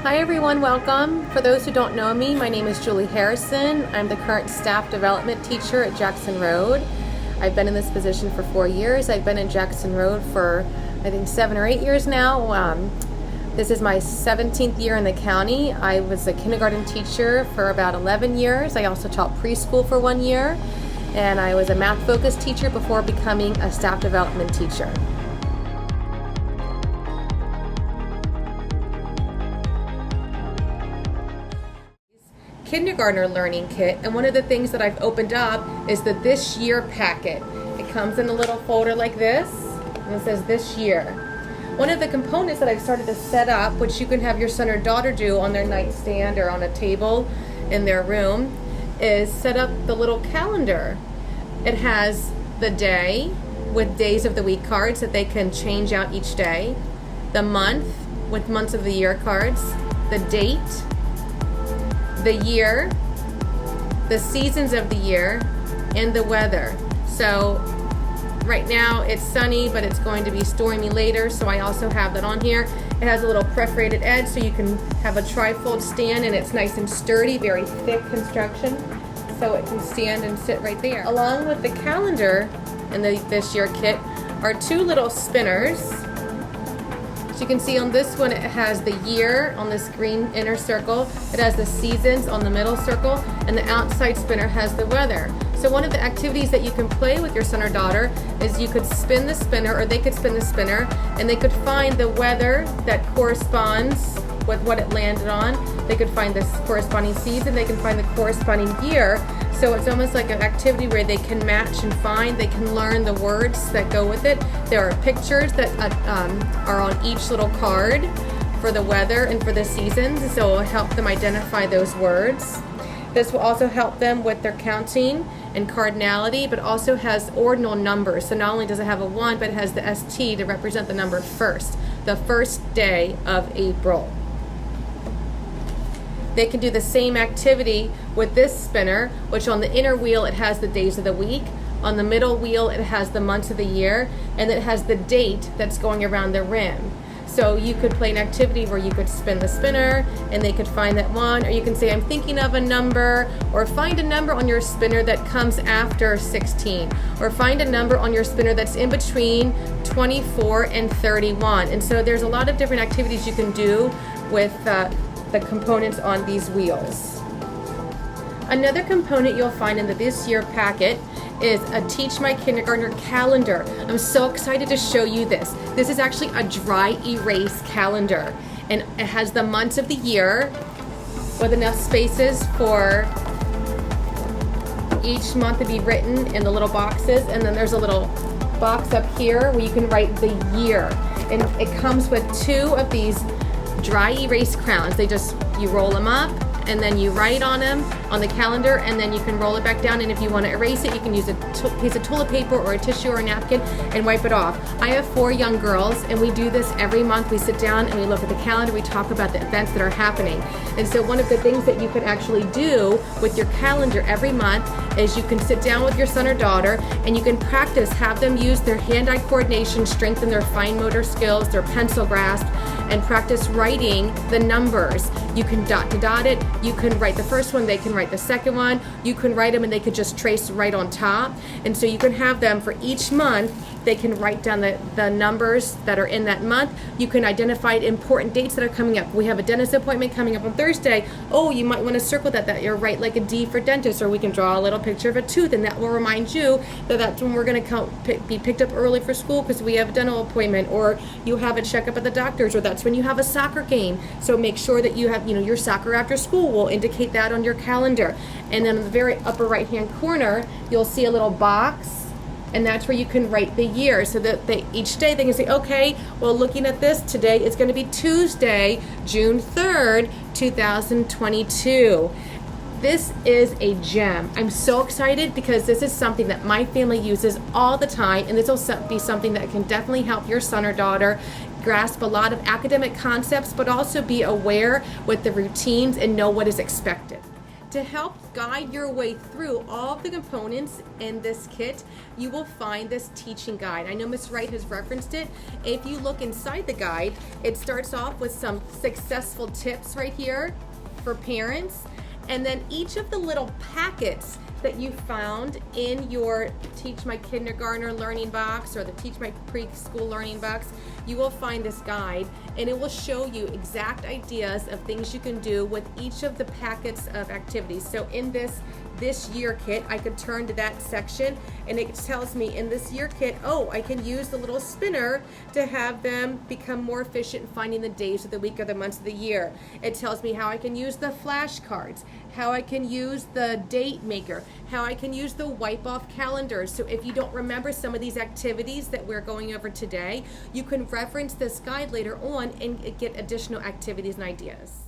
Hi everyone, welcome. For those who don't know me, my name is Julie Harrison. I'm the current staff development teacher at Jackson Road. I've been in this position for 4 years. I've been in Jackson Road for I think 7 or 8 years now. This is my 17th year in the county. I was a kindergarten teacher for about 11 years. I also taught preschool for 1 year, and I was a math-focused teacher before becoming a staff development teacher. Kindergartner learning kit, and one of the things that I've opened up is the This Year packet. It comes in a little folder like this, and it says This Year. One of the components that I've started to set up, which you can have your son or daughter do on their nightstand or on a table in their room, is set up the little calendar. It has the day with days of the week cards that they can change out each day, the month with months of the year cards, the date, the year, the seasons of the year, and the weather. So right now it's sunny, but it's going to be stormy later, so I also have that on here. It has a little perforated edge so you can have a trifold stand, and it's nice and sturdy, very thick construction, so it can stand and sit right there. Along with the calendar in the This Year kit are 2 little spinners. So you can see on this one it has the year on this green inner circle, it has the seasons on the middle circle, and the outside spinner has the weather. So one of the activities that you can play with your son or daughter is you could spin the spinner, or they could spin the spinner, and they could find the weather that corresponds with what it landed on. They could find the corresponding season, they can find the corresponding year. So it's almost like an activity where they can match and find, they can learn the words that go with it. There are pictures that are on each little card for the weather and for the seasons, so it will help them identify those words. This will also help them with their counting and cardinality, but also has ordinal numbers. So not only does it have a 1, but it has the ST to represent the number first, the first day of April. They can do the same activity with this spinner, which on the inner wheel it has the days of the week, on the middle wheel it has the months of the year, and it has the date that's going around the rim. So you could play an activity where you could spin the spinner and they could find that one, or you can say I'm thinking of a number, or find a number on your spinner that comes after 16, or find a number on your spinner that's in between 24 and 31. And so there's a lot of different activities you can do with the components on these wheels. Another component you'll find in the This Year packet is a Teach My Kindergartner calendar. I'm so excited to show you this. This is actually a dry erase calendar, and it has the months of the year with enough spaces for each month to be written in the little boxes, and then there's a little box up here where you can write the year, and it comes with 2 of these dry erase crowns. You roll them up and then you write on them on the calendar, and then you can roll it back down, and if you want to erase it you can use a piece of toilet paper or a tissue or a napkin and wipe it off. I have 4 young girls, and we do this every month. We sit down and we look at the calendar, we talk about the events that are happening. And so one of the things that you can actually do with your calendar every month is you can sit down with your son or daughter and you can practice, have them use their hand-eye coordination, strengthen their fine motor skills, their pencil grasp, and practice writing the numbers. You can dot to dot it, you can write the first one, they can write the second one, you can write them and they could just trace right on top. And so you can have them for each month, they can write down the numbers that are in that month. You can identify important dates that are coming up. We have a dentist appointment coming up on Thursday. Oh, you might want to circle that you're right, like a D for dentist, or we can draw a little picture of a tooth, and that will remind you that that's when we're going to be picked up early for school because we have a dental appointment, or you have a checkup at the doctor's, or that's when you have a soccer game. So make sure that you have, your soccer after school will indicate that on your calendar. And then in the very upper right hand corner, you'll see a little box, and that's where you can write the year, so that each day they can say, okay, well, looking at this today, it's going to be Tuesday, June 3rd, 2022. This is a gem. I'm so excited because this is something that my family uses all the time, and this will be something that can definitely help your son or daughter grasp a lot of academic concepts, but also be aware with the routines and know what is expected. To help guide your way through all of the components in this kit, you will find this teaching guide. I know Miss Wright has referenced it. If you look inside the guide, it starts off with some successful tips right here for parents, and then each of the little packets that you found in your Teach My Kindergartner learning box or the Teach My Preschool learning box, you will find this guide, and it will show you exact ideas of things you can do with each of the packets of activities. So in this year kit, I could turn to that section and it tells me in this year kit, oh, I can use the little spinner to have them become more efficient in finding the days of the week or the months of the year. It tells me how I can use the flashcards, how I can use the date maker, how I can use the wipe off calendars. So if you don't remember some of these activities that we're going over today, you can reference this guide later on and get additional activities and ideas.